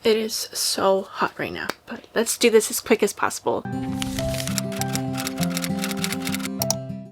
It is so hot right now, but let's do this as quick as possible.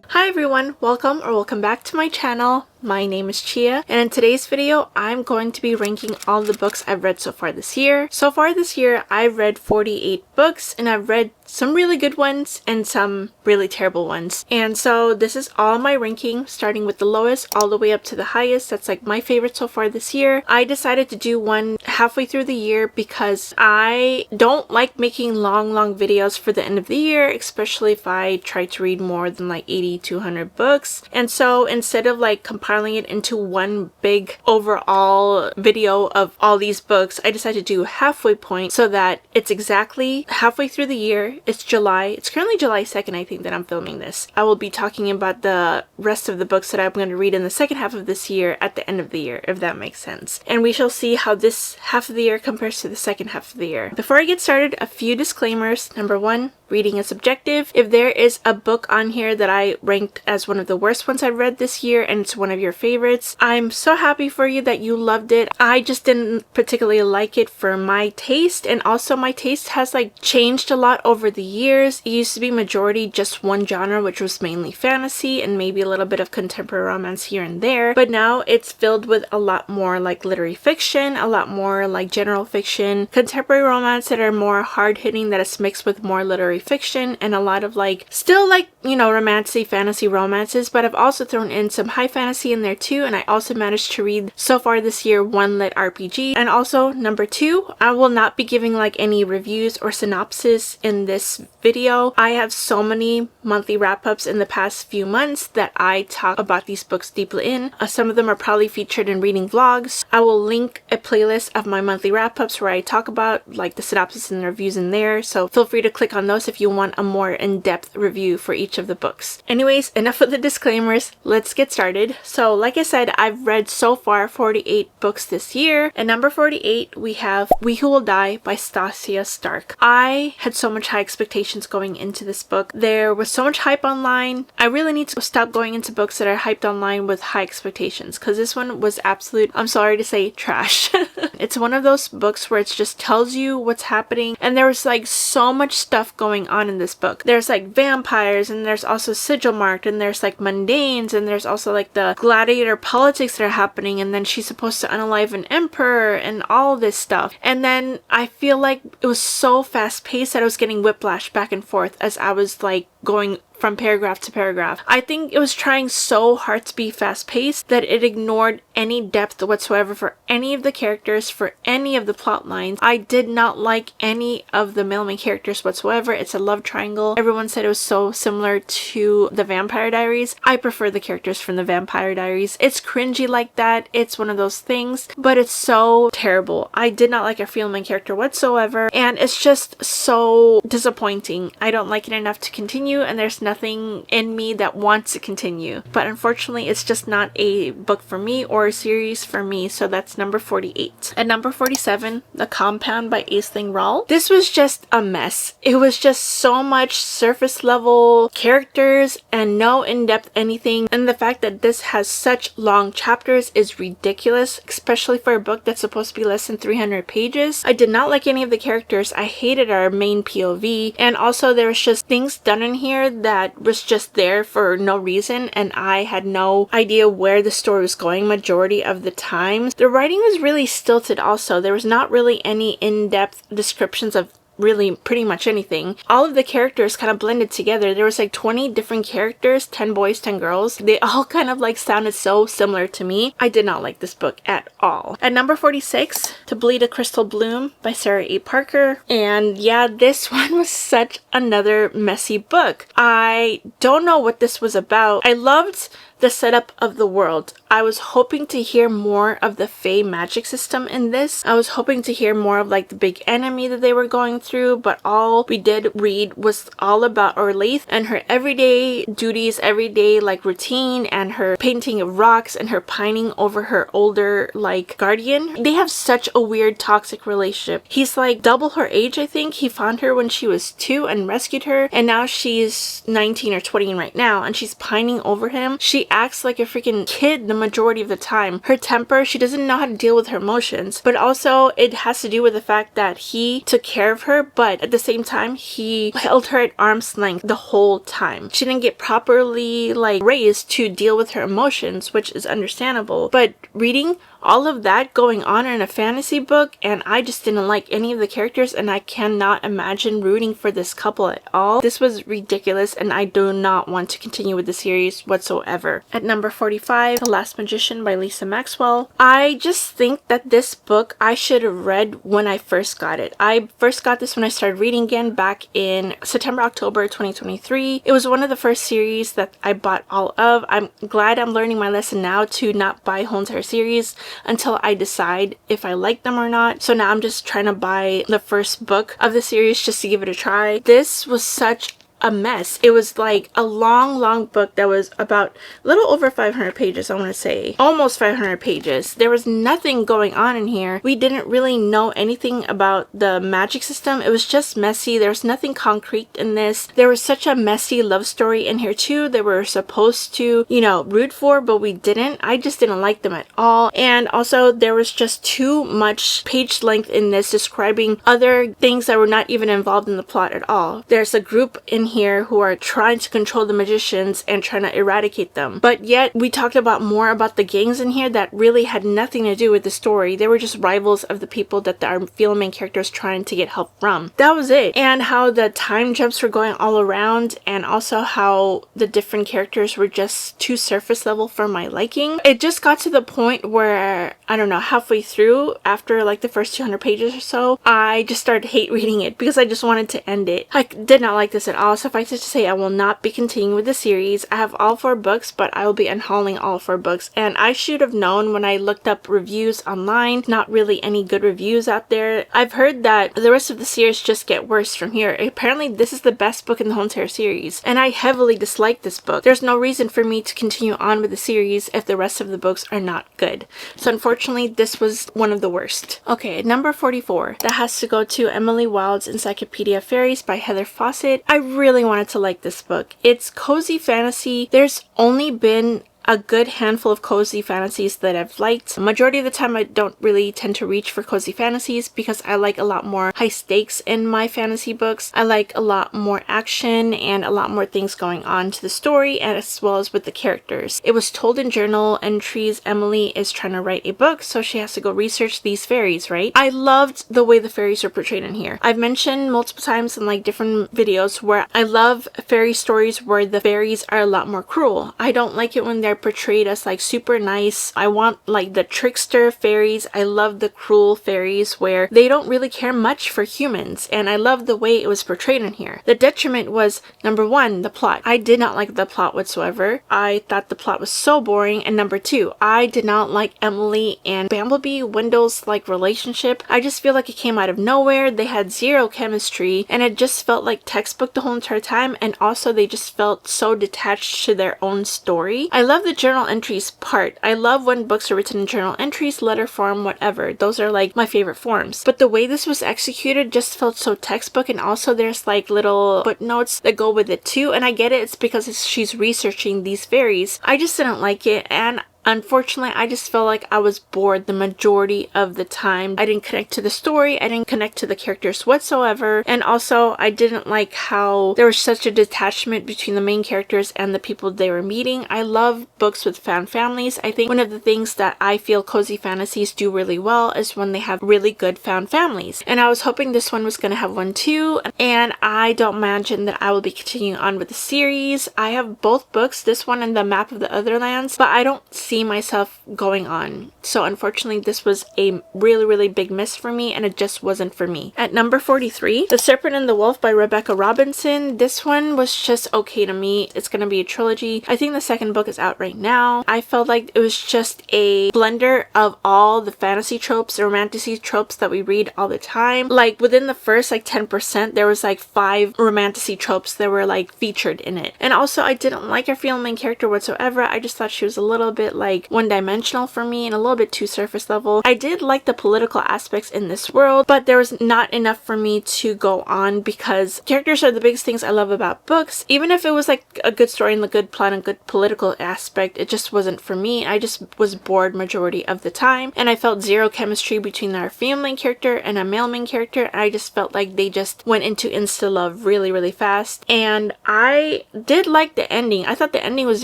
Hi everyone, welcome back to my channel. My name is Chia, and in today's video, I'm going to be ranking all the books I've read so far this year. So far this year, I've read 48 books, and I've read some really good ones and some really terrible ones. And so this is all my ranking, starting with the lowest all the way up to the highest. That's like my favorite so far this year. I decided to do one halfway through the year because I don't like making long videos for the end of the year, especially if I try to read more than like 80 to 100 books. And so instead of like compiling it into one big overall video of all these books, I decided to do a halfway point so that it's exactly halfway through the year. It's July. It's currently July 2nd, I think, that I'm filming this. I will be talking about the rest of the books that I'm going to read in the second half of this year at the end of the year, if that makes sense. And we shall see how this half of the year compares to the second half of the year. Before I get started, a few disclaimers. Number one, reading is subjective. If there is a book on here that I ranked as one of the worst ones I've read this year and it's one of your favorites, I'm so happy for you that you loved it. I just didn't particularly like it for my taste, and also my taste has like changed a lot over the years. It used to be majority just one genre, which was mainly fantasy and maybe a little bit of contemporary romance here and there, but now it's filled with a lot more like literary fiction, a lot more like general fiction, contemporary romance that are more hard-hitting, that is mixed with more literary fiction, and a lot of like still like, you know, romantic fantasy romances, but I've also thrown in some high fantasy in there too. And I also managed to read so far this year one lit RPG. And also number two, I will not be giving like any reviews or synopsis in this video. I have so many monthly wrap-ups in the past few months that I talk about these books deeply in. Some of them are probably featured in reading vlogs. I will link a playlist of my monthly wrap-ups where I talk about like the synopsis and the reviews in there, so feel free to click on those if you want a more in-depth review for each of the books. Anyways, enough of the disclaimers, let's get started. So like I said, I've read so far 48 books this year. At number 48, we have We Who Will Die by Stasia Stark. I had so much high expectations going into this book. There was so much hype online. I really need to stop going into books that are hyped online with high expectations, because this one was absolute, I'm sorry to say, trash. It's one of those books where it just tells you what's happening, and there was like so much stuff going on in this book. There's like vampires, and there's also sigil marked, and there's like mundanes, and there's also like the gladiator politics that are happening, and then she's supposed to unalive an emperor and all this stuff. And then I feel like it was so fast paced that I was getting whiplash back and forth as I was like going from paragraph to paragraph. I think it was trying so hard to be fast-paced that it ignored any depth whatsoever for any of the characters, for any of the plot lines. I did not like any of the male main characters whatsoever. It's a love triangle. Everyone said it was so similar to the Vampire Diaries. I prefer the characters from the Vampire Diaries. It's cringy like that. It's one of those things, but it's so terrible. I did not like our female main character whatsoever, and it's just so disappointing. I don't like it enough to continue, and there's nothing in me that wants to continue. But unfortunately, it's just not a book for me or a series for me, so that's number 48. At number 47, The Compound by Aisling Rahl. This was just a mess. It was just so much surface level characters and no in-depth anything, and the fact that this has such long chapters is ridiculous, especially for a book that's supposed to be less than 300 pages. I did not like any of the characters. I hated our main POV, and also there was just things done in here that was just there for no reason, and I had no idea where the story was going majority of the times. The writing was really stilted also. There was not really any in-depth descriptions of really pretty much anything. All of the characters kind of blended together. There was like 20 different characters, 10 boys, 10 girls. They all kind of like sounded so similar to me. I did not like this book at all. At number 46, To Bleed a Crystal Bloom by Sarah A. Parker. And yeah, this one was such another messy book. I don't know what this was about. I loved the setup of the world. I was hoping to hear more of the Fae magic system in this. I was hoping to hear more of like the big enemy that they were going through, but all we did read was all about Orlaith and her everyday duties, everyday like routine, and her painting of rocks and her pining over her older like guardian. They have such a weird toxic relationship. He's like double her age, I think. He found her when she was 2 and rescued her, and now she's 19 or 20 right now, and she's pining over him. She she acts like a freaking kid the majority of the time. Her temper, she doesn't know how to deal with her emotions, but also it has to do with the fact that he took care of her, but at the same time he held her at arm's length the whole time. She didn't get properly like raised to deal with her emotions, which is understandable, but reading all of that going on in a fantasy book, and I just didn't like any of the characters, and I cannot imagine rooting for this couple at all. This was ridiculous, and I do not want to continue with the series whatsoever. At number 45, The Last Magician by Lisa Maxwell. I just think that this book I should have read when I first got it. I first got this when I started reading again back in September, October 2023. It was one of the first series that I bought all of. I'm glad I'm learning my lesson now to not buy whole entire series until I decide if I like them or not. So now I'm just trying to buy the first book of the series just to give it a try. This was such a mess. It was like a long book that was about a little over 500 pages, I want to say. Almost 500 pages. There was nothing going on in here. We didn't really know anything about the magic system. It was just messy. There was nothing concrete in this. There was such a messy love story in here too that we were supposed to, you know, root for, but we didn't. I just didn't like them at all. And also there was just too much page length in this describing other things that were not even involved in the plot at all. There's a group in here who are trying to control the magicians and trying to eradicate them, but yet we talked about more about the gangs in here that really had nothing to do with the story. They were just rivals of the people that our film main characters trying to get help from. That was it. And how the time jumps were going all around, and also how the different characters were just too surface level for my liking. It just got to the point where, I don't know, halfway through, after like the first 200 pages or so, I just started hate reading it because I just wanted to end it. I did not like this at all. Suffice it to say, I will not be continuing with the series. I have all 4 books, but I will be unhauling all 4 books, and I should have known when I looked up reviews online. Not really any good reviews out there. I've heard that the rest of the series just get worse from here. Apparently this is the best book in the whole entire series, and I heavily dislike this book. There's no reason for me to continue on with the series if the rest of the books are not good. So unfortunately this was one of the worst. Okay, number 44. That has to go to Emily Wilde's Encyclopedia of Fairies by Heather Fawcett. I really wanted to like this book. It's cozy fantasy. There's only been a good handful of cozy fantasies that I've liked. The majority of the time I don't really tend to reach for cozy fantasies because I like a lot more high stakes in my fantasy books. I like a lot more action and a lot more things going on to the story, and as well as with the characters. It was told in journal entries Emily is trying to write a book, so she has to go research these fairies, right? I loved the way the fairies are portrayed in here. I've mentioned multiple times in like different videos where I love fairy stories where the fairies are a lot more cruel. I don't like it when they're portrayed as like super nice. I want like the trickster fairies. I love the cruel fairies where they don't really care much for humans, and I love the way it was portrayed in here. The detriment was, number 1, the plot. I did not like the plot whatsoever. I thought the plot was so boring. And number 2, I did not like Emily and Bumblebee Wendell's like relationship. I just feel like it came out of nowhere. They had zero chemistry, and it just felt like textbook the whole entire time, and also they just felt so detached to their own story. I love the journal entries part. I love when books are written in journal entries, letter form, whatever. Those are like my favorite forms. But the way this was executed just felt so textbook, and also there's like little footnotes that go with it too. And I get it, it's because she's researching these fairies. I just didn't like it, and unfortunately, I just felt like I was bored the majority of the time. I didn't connect to the story. I didn't connect to the characters whatsoever. And also, I didn't like how there was such a detachment between the main characters and the people they were meeting. I love books with found families. I think one of the things that I feel cozy fantasies do really well is when they have really good found families. And I was hoping this one was going to have one too. And I don't imagine that I will be continuing on with the series. I have both books, this one and The Map of the Otherlands, but I don't see myself going on. So unfortunately this was a really big miss for me, and it just wasn't for me. At number 43, The Serpent and the Wolf by Rebecca Robinson. This one was just okay to me. It's gonna be a trilogy. I think the second book is out right now. I felt like it was just a blender of all the fantasy tropes, the romantasy tropes that we read all the time. Like within the first like 10%, there was like 5 romantasy tropes that were like featured in it. And also I didn't like our female main character whatsoever. I just thought she was a little bit like like one-dimensional for me and a little bit too surface level. I did like the political aspects in this world, but there was not enough for me to go on because characters are the biggest things I love about books. Even if it was like a good story and a good plot and good political aspect, it just wasn't for me. I just was bored majority of the time, and I felt zero chemistry between our female main character and a male main character, and I just felt like they just went into insta love really fast. And I did like the ending. I thought the ending was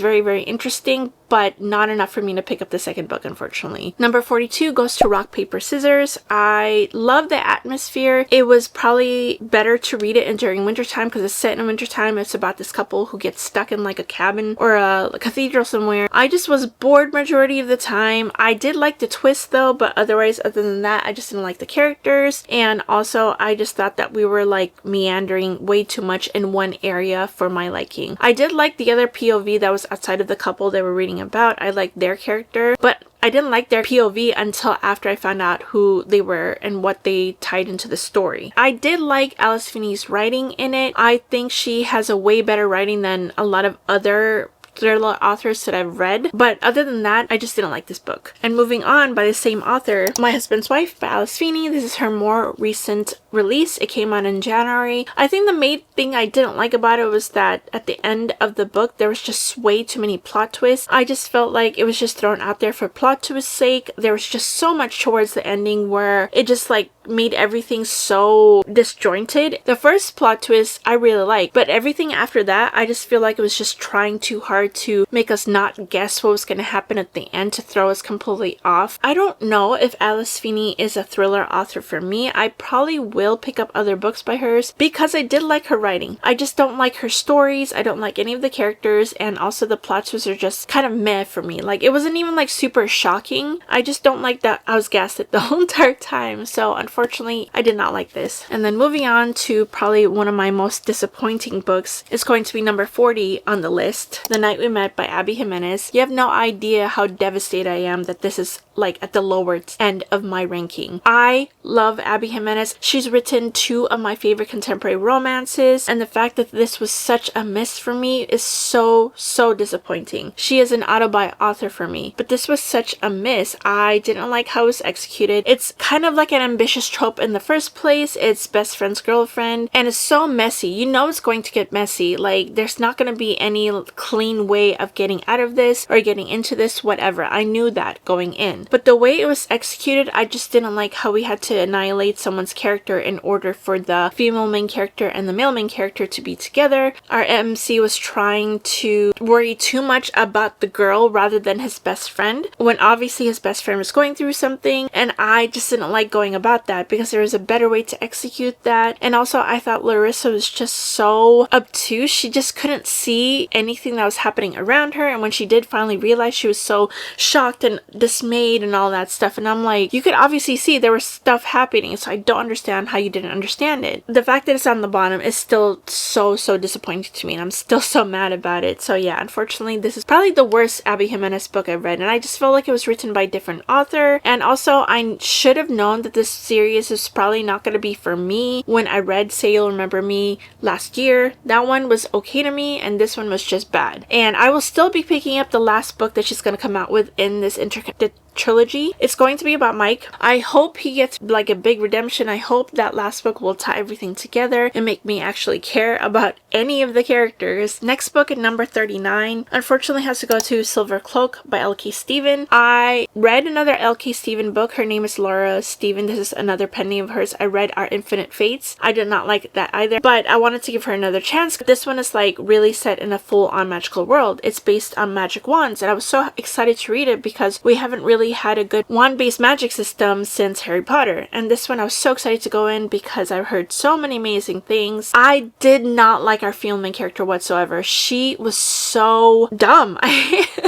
very interesting, but not enough for me to pick up the second book, unfortunately. Number 42 goes to Rock, Paper, Scissors. I love the atmosphere. It was probably better to read it during wintertime because it's set in wintertime. It's about this couple who gets stuck in like a cabin or a cathedral somewhere. I just was bored majority of the time. I did like the twist though, but otherwise, other than that, I just didn't like the characters. And also, I just thought that we were like meandering way too much in one area for my liking. I did like the other POV that was outside of the couple they were reading about. I liked their character, but I didn't like their POV until after I found out who they were and what they tied into the story. I did like Alice Finney's writing in it. I think she has a way better writing than a lot of other thriller authors that I've read, but other than that, I just didn't like this book. And moving on, by the same author, My Husband's Wife by Alice Finney. This is her more recent release. It came out in January. I think the main thing I didn't like about it was that at the end of the book, there was just way too many plot twists. I just felt like it was just thrown out there for plot twist's sake. There was just so much towards the ending where it just like made everything so disjointed. The first plot twist I really liked, but everything after that, I just feel like it was just trying too hard to make us not guess what was going to happen at the end, to throw us completely off. I don't know if Alice Finney is a thriller author for me. I probably will pick up other books by hers because I did like her writing. I just don't like her stories. I don't like any of the characters, and also the plot twists are just kind of meh for me. Like, it wasn't even like super shocking. I just don't like that I was gaslit the whole entire time. So unfortunately, I did not like this. And then moving on to probably one of my most disappointing books is going to be number 40 on the list, The Night We Met by Abby Jimenez. You have no idea how devastated I am that this is like at the lower end of my ranking. I love Abby Jimenez. She's written 2 of my favorite contemporary romances, and the fact that this was such a miss for me is so disappointing. She is an autobi author for me, but this was such a miss. I didn't like how it was executed. It's kind of like an ambitious trope in the first place. It's best friend's girlfriend, and it's so messy. You know it's going to get messy. Like, there's not going to be any clean way of getting out of this or getting into this, whatever. I knew that going in. But the way it was executed, I just didn't like how we had to annihilate someone's character in order for the female main character and the male main character to be together. Our MC was trying to worry too much about the girl rather than his best friend, when obviously his best friend was going through something, and I just didn't like going about that because there was a better way to execute that. And also, I thought Larissa was just so obtuse. She just couldn't see anything that was happening around her, and when she did finally realize, she was so shocked and dismayed and all that stuff. And I'm like, you could obviously see there was stuff happening, so I don't understand how you didn't understand it. The fact that it's on the bottom is still so disappointing to me, and I'm still so mad about it. So yeah, unfortunately, this is probably the worst Abby Jimenez book I've read, and I just felt like it was written by a different author. And also, I should have known that this series is probably not going to be for me. When I read Say You'll Remember Me last year, that one was okay to me, and this one was just bad. And I will still be picking up the last book that she's going to come out with in this interconnected trilogy. It's going to be about Mike. I hope he gets like a big redemption. I hope that last book will tie everything together and make me actually care about any of the characters. Next book at number 39 unfortunately has to go to Silver Cloak by L.K. Stephen. I read another L.K. Stephen book. Her name is Laura Stephen. This is another pen name of hers. I read Our Infinite Fates. I did not like that either, but I wanted to give her another chance. This one is like really set in a full-on magical world. It's based on magic wands, and I was so excited to read it because we haven't really had a good wand-based magic system since Harry Potter, and this one I was so excited to go in because I've heard so many amazing things. I did not like our female main character whatsoever. She was so dumb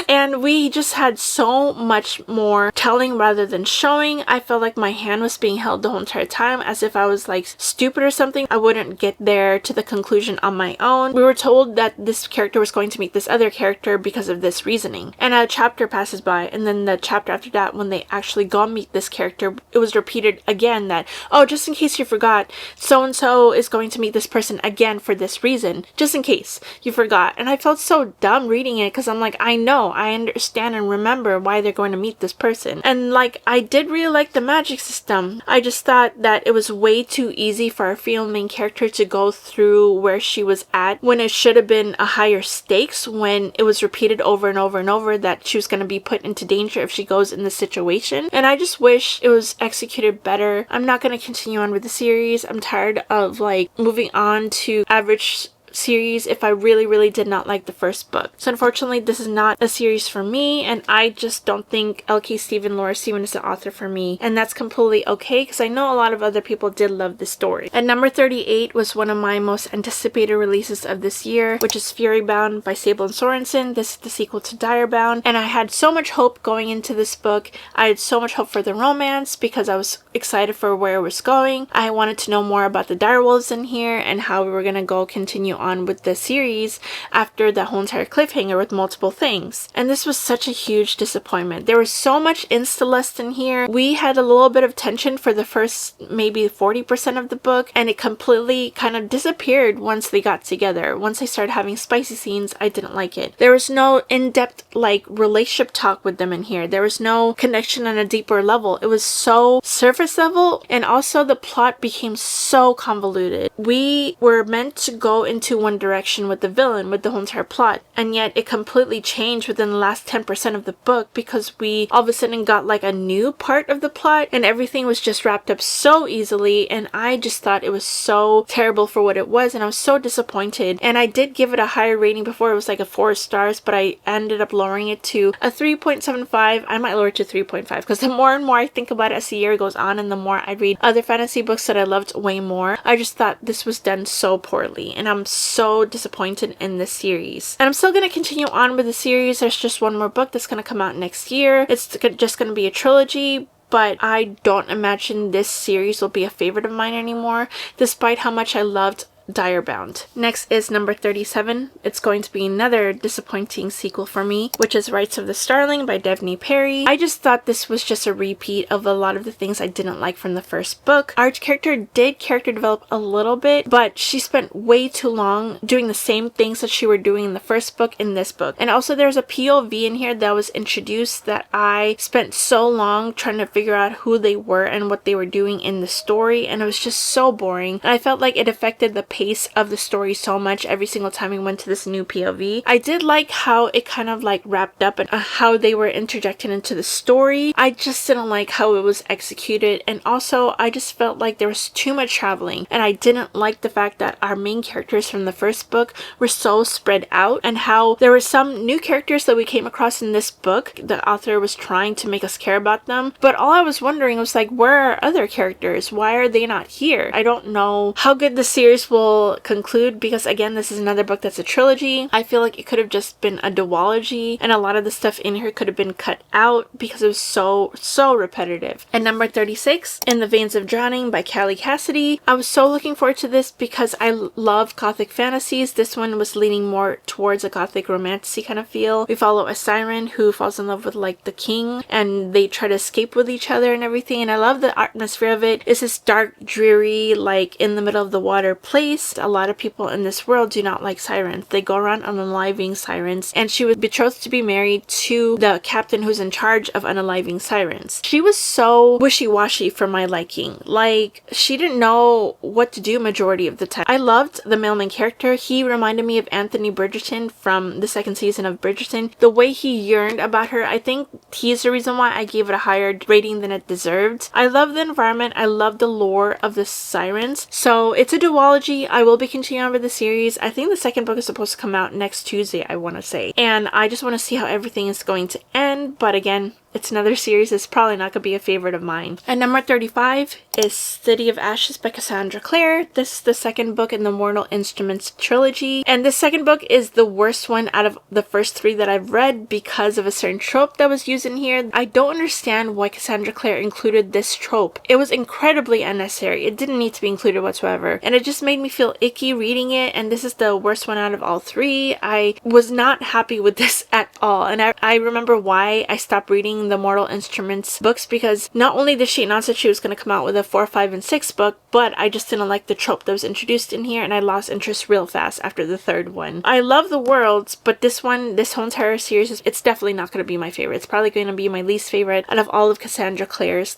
and we just had so much more telling rather than showing. I felt like my hand was being held the whole entire time, as if I was like stupid or something. I wouldn't get there to the conclusion on my own. We were told that this character was going to meet this other character because of this reasoning, and a chapter passes by, and then the chapter after after that, when they actually go meet this character, it was repeated again that, oh, just in case you forgot, so-and-so is going to meet this person again for this reason, just in case you forgot. And I felt so dumb reading it because I'm like, I know, I understand and remember why they're going to meet this person. And like, I did really like the magic system. I just thought that it was way too easy for our female main character to go through where she was at, when it should have been a higher stakes, when it was repeated over and over and over that she was going to be put into danger if she goes in this situation. And I just wish it was executed better. I'm not going to continue on with the series. I'm tired of like moving on to average series if I really did not like the first book. So unfortunately, this is not a series for me, and I just don't think L.K. Laura Steven is the author for me, and that's completely okay because I know a lot of other people did love this story. At number 38 was one of my most anticipated releases of this year, which is Furybound by Sable and Sorensen. This is the sequel to Direbound, and I had so much hope going into this book. I had so much hope for the romance because I was excited for where it was going. I wanted to know more about the direwolves in here and how we were gonna go continue on with the series after the whole entire cliffhanger with multiple things. And this was such a huge disappointment. There was so much insta-lust in here. We had a little bit of tension for the first maybe 40% of the book, and it completely kind of disappeared once they got together. Once they started having spicy scenes, I didn't like it. There was no in-depth like relationship talk with them in here. There was no connection on a deeper level. It was so surface level, and also the plot became so convoluted. We were meant to go into one direction with the villain, with the whole entire plot, and yet it completely changed within the last 10% of the book because we all of a sudden got like a new part of the plot, and everything was just wrapped up so easily, and I just thought it was so terrible for what it was, and I was so disappointed. And I did give it a higher rating before. It was like a 4 stars, but I ended up lowering it to a 3.75. I might lower it to 3.5 because the more and more I think about it as the year goes on, and the more I read other fantasy books that I loved way more, I just thought this was done so poorly, and I'm so disappointed in this series. And I'm still going to continue on with the series. There's just one more book that's going to come out next year. It's just going to be a trilogy, but I don't imagine this series will be a favorite of mine anymore, despite how much I loved Direbound. Next is number 37. It's going to be another disappointing sequel for me, which is Rights of the Starling by Devney Perry. I just thought this was just a repeat of a lot of the things I didn't like from the first book. Our character did character develop a little bit, but she spent way too long doing the same things that she were doing in the first book in this book. And also there's a POV in here that was introduced that I spent so long trying to figure out who they were and what they were doing in the story, and it was just so boring. And I felt like it affected the pace of the story so much every single time we went to this new POV. I did like how it kind of like wrapped up and how they were interjected into the story. I just didn't like how it was executed, and also I just felt like there was too much traveling, and I didn't like the fact that our main characters from the first book were so spread out, and how there were some new characters that we came across in this book. The author was trying to make us care about them, but all I was wondering was like, where are other characters? Why are they not here? I don't know how good the series will conclude, because again, this is another book that's a trilogy. I feel like it could have just been a duology, and a lot of the stuff in here could have been cut out because it was so repetitive. And number 36, In the Veins of Drowning by Callie Cassidy. I was so looking forward to this because I love gothic fantasies. This one was leaning more towards a gothic romantic kind of feel. We follow a siren who falls in love with like the king, and they try to escape with each other and everything, and I love the atmosphere of it. It's this dark, dreary, like in the middle of the water place. A lot of people in this world do not like sirens. They go around unaliving sirens, and she was betrothed to be married to the captain who's in charge of unaliving sirens. She was so wishy-washy for my liking. Like, she didn't know what to do majority of the time. I loved the male main character. He reminded me of Anthony Bridgerton from the second season of Bridgerton. The way he yearned about her, I think he's the reason why I gave it a higher rating than it deserved. I love the environment. I love the lore of the sirens. So it's a duology. I will be continuing on with the series. I think the second book is supposed to come out next Tuesday, I want to say. And I just want to see how everything is going to end. But again, it's another series that's probably not going to be a favorite of mine. And number 35 is City of Ashes by Cassandra Clare. This is the second book in the Mortal Instruments trilogy. And this second book is the worst one out of the first 3 that I've read because of a certain trope that was used in here. I don't understand why Cassandra Clare included this trope. It was incredibly unnecessary. It didn't need to be included whatsoever. And it just made me feel icky reading it. And this is the worst one out of all 3. I was not happy with this at all. And I remember why I stopped reading reading the Mortal Instruments books because not only did she announce that she was going to come out with a 4, 5, and 6 book, but I just didn't like the trope that was introduced in here and I lost interest real fast after the third one. I love the worlds, but this whole entire series, it's definitely not going to be my favorite. It's probably going to be my least favorite out of all of Cassandra Clare's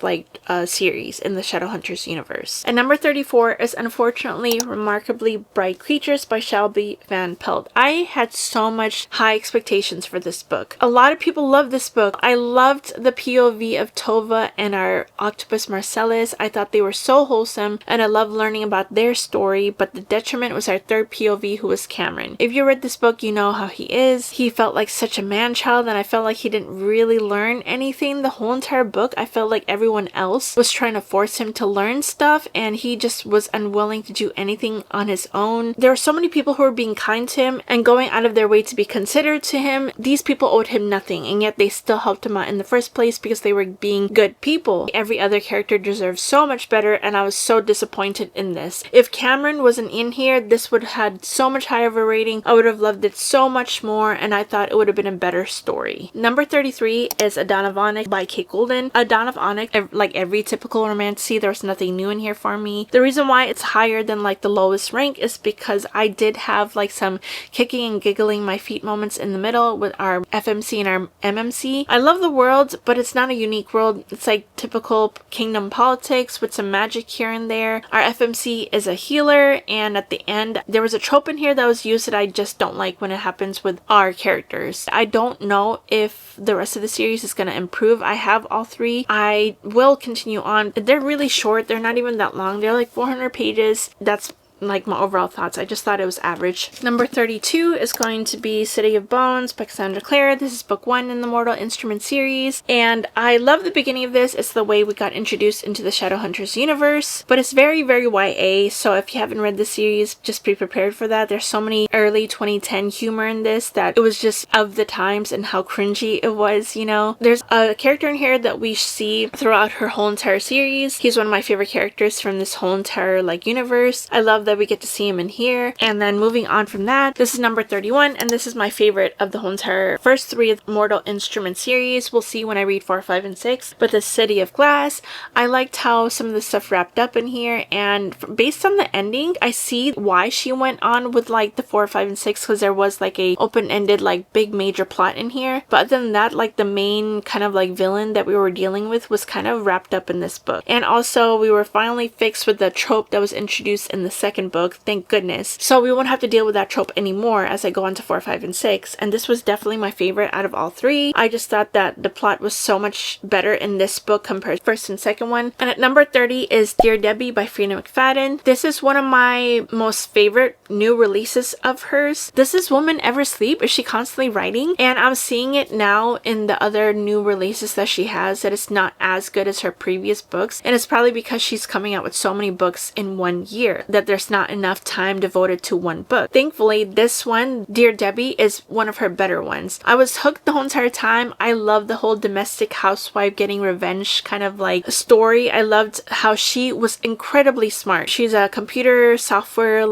series in the Shadowhunters universe. And number 34 is unfortunately Remarkably Bright Creatures by Shelby Van Pelt. I had so much high expectations for this book. A lot of people love this book. I loved the POV of Tova and our octopus Marcellus. I thought they were so wholesome and I loved learning about their story, but the detriment was our third POV, who was Cameron. If you read this book, you know how he is. He felt like such a man-child and I felt like he didn't really learn anything the whole entire book. I felt like everyone else was trying to force him to learn stuff and he just was unwilling to do anything on his own. There were so many people who were being kind to him and going out of their way to be considerate to him. These people owed him nothing and yet they still helped him out in the first place because they were being good people. Every other character deserved so much better and I was so disappointed in this. If Cameron wasn't in here, this would have had so much higher of a rating. I would have loved it so much more and I thought it would have been a better story. Number 33 is Adana of Onyx by Kate Golden. Adana of Onyx, like every typical romance, there was nothing new in here for me. The reason why it's higher than like the lowest rank is because I did have like some kicking and giggling my feet moments in the middle with our FMC and our MMC. I love the world, but it's not a unique world. It's like typical kingdom politics with some magic here and there. Our FMC is a healer and at the end there was a trope in here that was used that I just don't like when it happens with our characters. I don't know if the rest of the series is going to improve. I have all three. I will continue on. They're really short. They're not even that long. They're like 400 pages. That's like my overall thoughts. I just thought it was average. Number 32 is going to be City of Bones by Cassandra Clare. This is book 1 in the Mortal Instruments series and I love the beginning of this. It's the way we got introduced into the Shadowhunters universe, but it's very YA, so if you haven't read the series, just be prepared for that. There's so many early 2010 humor in this that it was just of the times and how cringy it was, you know. There's a character in here that we see throughout her whole entire series. He's one of my favorite characters from this whole entire universe. I love that we get to see him in here. And then moving on from that, this is number 31 and this is my favorite of the whole entire first 3 Mortal Instruments series. We'll see when I read 4, 5, and 6. But the City of Glass, I liked how some of the stuff wrapped up in here and based on the ending, I see why she went on with the 4, 5, and 6 because there was a open-ended big major plot in here. But other than that, the main kind of villain that we were dealing with was kind of wrapped up in this book. And also we were finally fixed with the trope that was introduced in the second book, thank goodness. So we won't have to deal with that trope anymore as I go on to 4, 5, and 6. And this was definitely my favorite out of all 3. I just thought that the plot was so much better in this book compared to the first and second one. And at number 30 is Dear Debbie by Freida McFadden. This is one of my most favorite new releases of hers. Does this woman ever sleep? Is she constantly writing? And I'm seeing it now in the other new releases that she has that it's not as good as her previous books. And it's probably because she's coming out with so many books in one year that there's not enough time devoted to one book. Thankfully, this one, Dear Debbie, is one of her better ones. I was hooked the whole entire time. I love the whole domestic housewife getting revenge kind of story. I loved how she was incredibly smart. She's a computer software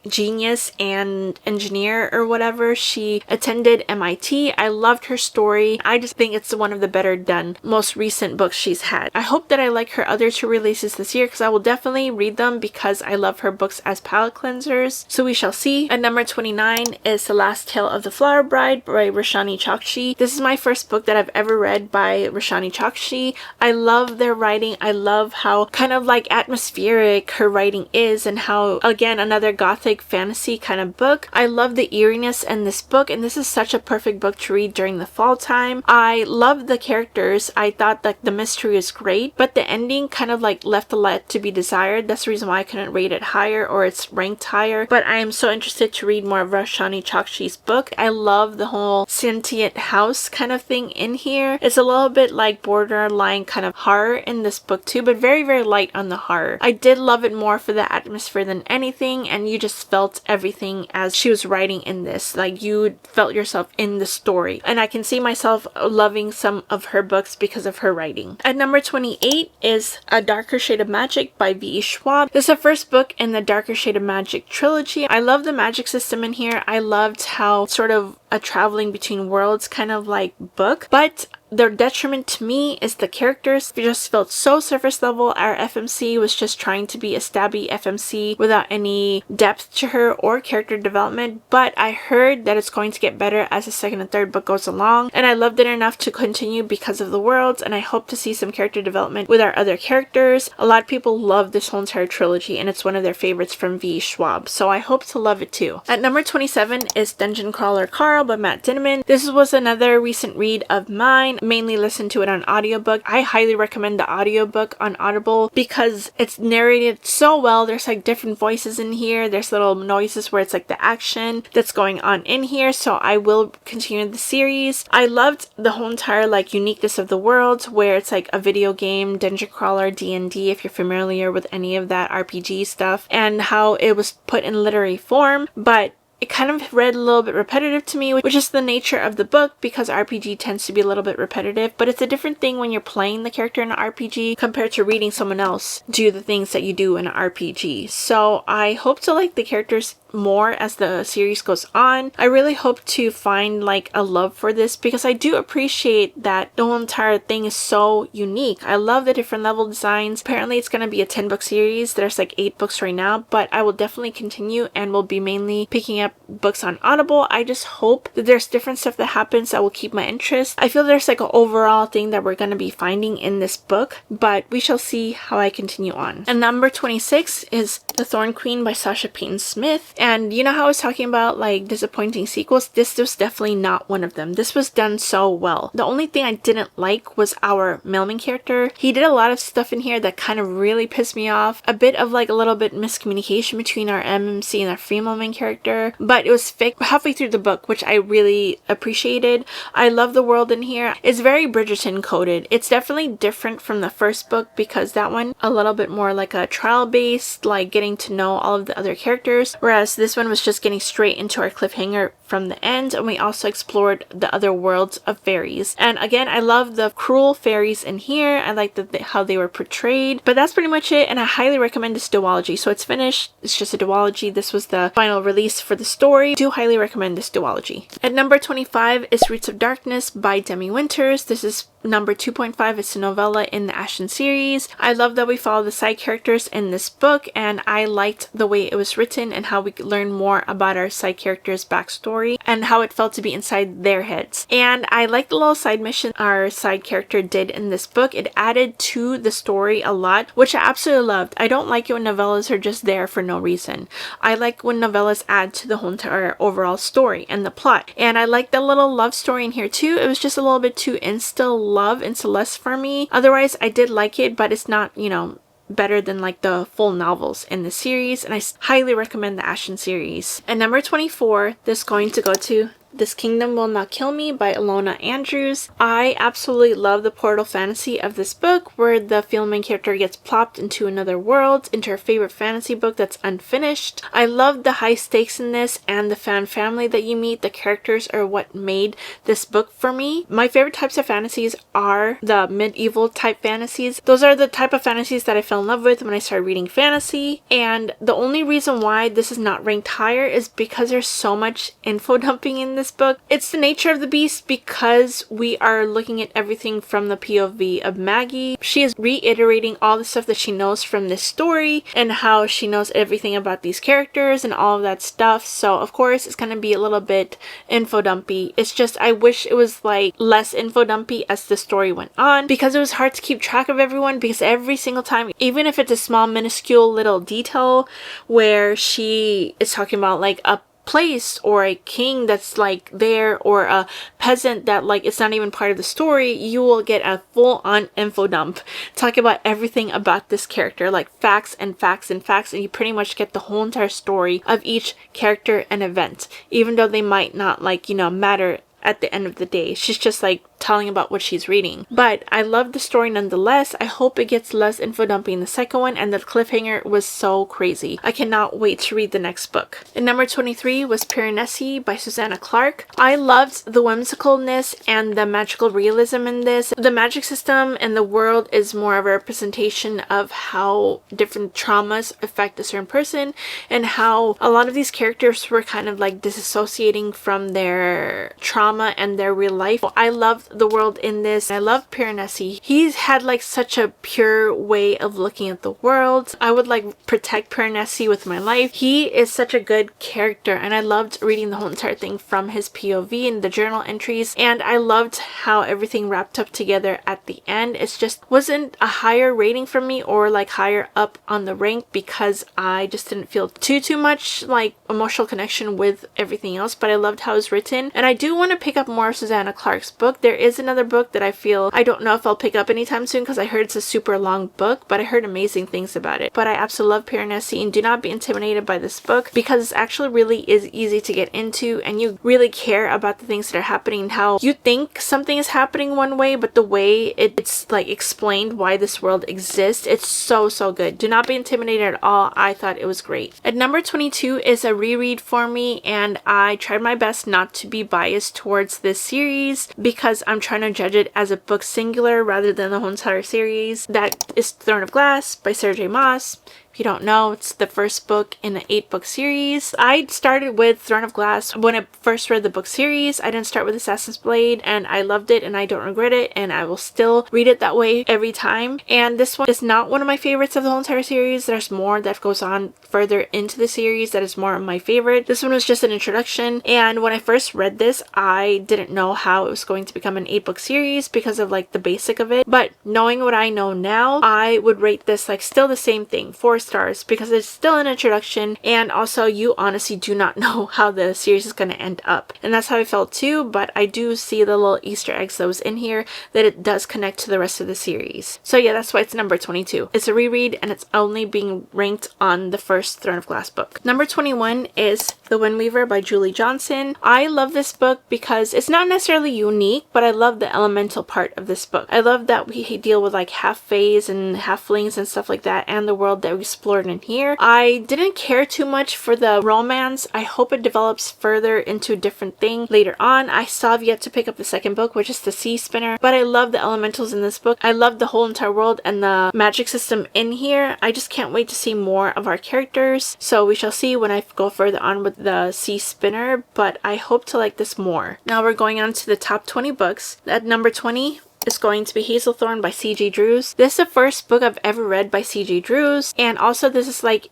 genius and engineer or whatever. She attended MIT. I loved her story. I just think it's one of the better done, most recent books she's had. I hope that I like her other 2 releases this year because I will definitely read them because I love her books as palette cleansers. So we shall see. At number 29 is The Last Tale of the Flower Bride by Roshani Chokshi. This is my first book that I've ever read by Roshani Chokshi. I love their writing. I love how kind of atmospheric her writing is and how, again, another gothic fantasy kind of book. I love the eeriness in this book and this is such a perfect book to read during the fall time. I love the characters. I thought that the mystery is great, but the ending kind of left a lot to be desired. That's the reason why I couldn't rate it higher or it's ranked higher, but I am so interested to read more of Roshani Chokshi's book. I love the whole sentient house kind of thing in here. It's a little bit borderline kind of horror in this book too, but very light on the horror. I did love it more for the atmosphere than anything, and you just felt everything as she was writing in this. You felt yourself in the story, and I can see myself loving some of her books because of her writing. At number 28 is A Darker Shade of Magic by V.E. Schwab. This is the first book in the Darker Shade of Magic trilogy. I love the magic system in here. I loved how sort of a traveling between worlds kind of like book, but the detriment to me is the characters. It just felt so surface level. Our FMC was just trying to be a stabby FMC without any depth to her or character development, but I heard that it's going to get better as the second and third book goes along, and I loved it enough to continue because of the worlds, and I hope to see some character development with our other characters. A lot of people love this whole entire trilogy, and it's one of their favorites from V. Schwab, so I hope to love it too. At number 27 is Dungeon Crawler Carl by Matt Dinneman. This was another recent read of mine. Mainly listened to it on audiobook. I highly recommend the audiobook on Audible because it's narrated so well. There's like different voices in here. There's little noises where it's like the action that's going on in here. So I will continue the series. I loved the whole entire like uniqueness of the world where it's like a video game, Dungeon Crawler, D&D, if you're familiar with any of that RPG stuff, and how it was put in literary form, but it kind of read a little bit repetitive to me, which is the nature of the book because RPG tends to be a little bit repetitive, but it's a different thing when you're playing the character in an RPG compared to reading someone else do the things that you do in an RPG. So I hope to like the characters more as the series goes on. I really hope to find like a love for this because I do appreciate that the whole entire thing is so unique. I love the different level designs. Apparently it's going to be a 10-book series. There's like 8 books right now, but I will definitely continue and will be mainly picking up books on Audible. I just hope that there's different stuff that happens that will keep my interest. I feel there's like an overall thing that we're going to be finding in this book, but we shall see how I continue on. And number 26 is The Thorn Queen by Sasha Payton Smith. And you know how I was talking about like disappointing sequels? This was definitely not one of them. This was done so well. The only thing I didn't like was our mailman character. He did a lot of stuff in here that kind of really pissed me off. A bit of like a little bit miscommunication between our MMC and our female main character, but it was fixed halfway through the book, which I really appreciated. I love the world in here. It's very Bridgerton coded. It's definitely different from the first book because that one a little bit more like a trial based, like getting to know all of the other characters, whereas this one was just getting straight into our cliffhanger from the end, and we also explored the other worlds of fairies. And again, I love the cruel fairies in here. I like how they were portrayed, but that's pretty much it, and I highly recommend this duology. So it's finished. It's just a duology. This was the final release for the story. I do highly recommend this duology. At number 25 is Roots of Darkness by Demi Winters. This is number 2.5. It's a novella in the Ashton series. I love that we follow the side characters in this book, and I liked the way it was written and how we could learn more about our side characters' backstory and how it felt to be inside their heads. And I like the little side mission our side character did in this book. It added to the story a lot, which I absolutely loved. I don't like it when novellas are just there for no reason. I like when novellas add to the whole entire overall story and the plot. And I like the little love story in here too. It was just a little bit too insta-love and Celeste for me. Otherwise, I did like it, but it's not, you know, better than like the full novels in the series, and I highly recommend the Ashton series. At number 24, this is going to go to This Kingdom Will Not Kill Me by Alona Andrews. I absolutely love the portal fantasy of this book where the female main character gets plopped into another world, into her favorite fantasy book that's unfinished. I love the high stakes in this and the fan family that you meet. The characters are what made this book for me. My favorite types of fantasies are the medieval type fantasies. Those are the type of fantasies that I fell in love with when I started reading fantasy, and the only reason why this is not ranked higher is because there's so much info dumping in this book. It's the nature of the beast because we are looking at everything from the POV of Maggie. She is reiterating all the stuff that she knows from this story and how she knows everything about these characters and all of that stuff. So of course it's going to be a little bit info dumpy. It's just I wish it was like less info dumpy as the story went on, because it was hard to keep track of everyone, because every single time, even if it's a small minuscule little detail where she is talking about like a place or a king that's like there, or a peasant that like it's not even part of the story, you will get a full-on info dump talking about everything about this character, like facts and facts and facts, and you pretty much get the whole entire story of each character and event, even though they might not like, you know, matter at the end of the day. She's just like telling about what she's reading. But I love the story nonetheless. I hope it gets less info dumping in the second one, and the cliffhanger was so crazy. I cannot wait to read the next book. And number 23 was Piranesi by Susanna Clarke. I loved the whimsicalness and the magical realism in this. The magic system and the world is more of a representation of how different traumas affect a certain person, and how a lot of these characters were kind of like disassociating from their trauma and their real life. I loved the world in this. I love Piranesi. He's had like such a pure way of looking at the world. I would like protect Piranesi with my life. He is such a good character, and I loved reading the whole entire thing from his POV and the journal entries, and I loved how everything wrapped up together at the end. It's just wasn't a higher rating for me or like higher up on the rank because I just didn't feel too much like emotional connection with everything else, but I loved how it was written. And I do want to pick up more of Susanna Clarke's book. There is another book that I don't know if I'll pick up anytime soon because I heard it's a super long book, but I heard amazing things about it. But I absolutely love Piranesi, and do not be intimidated by this book because it actually really is easy to get into, and you really care about the things that are happening, and how you think something is happening one way, but the way it's like explained why this world exists, it's so good. Do not be intimidated at all. I thought it was great. At number 22 is a reread for me, and I tried my best not to be biased towards this series because I'm trying to judge it as a book singular rather than the whole entire series. That is Throne of Glass by Sarah J. Maas. If you don't know, it's the first book in an 8-book series. I started with Throne of Glass when I first read the book series. I didn't start with Assassin's Blade, and I loved it, and I don't regret it, and I will still read it that way every time. And this one is not one of my favorites of the whole entire series. There's more that goes on further into the series that is more of my favorite. This one was just an introduction, and when I first read this, I didn't know how it was going to become an 8-book series because of like the basic of it. But knowing what I know now, I would rate this like still the same thing, 4 stars, because it's still an introduction, and also you honestly do not know how the series is going to end up. And that's how I felt too, but I do see the little Easter eggs that was in here that it does connect to the rest of the series. So yeah, that's why it's number 22. It's a reread, and it's only being ranked on the first Throne of Glass book. Number 21 is The Windweaver by Julie Johnson. I love this book because it's not necessarily unique, but I love the elemental part of this book. I love that we deal with like half-fays and halflings and stuff like that, and the world that we explored in here. I didn't care too much for the romance. I hope it develops further into a different thing later on. I still have yet to pick up the second book, which is The Sea Spinner, but I love the elementals in this book. I love the whole entire world and the magic system in here. I just can't wait to see more of our characters, so we shall see when I go further on with The Sea Spinner, but I hope to like this more. Now we're going on to the top 20 books. At number 20 is going to be Hazelthorn by C.J. Drews. This is the first book I've ever read by C.J. Drews, and also this is like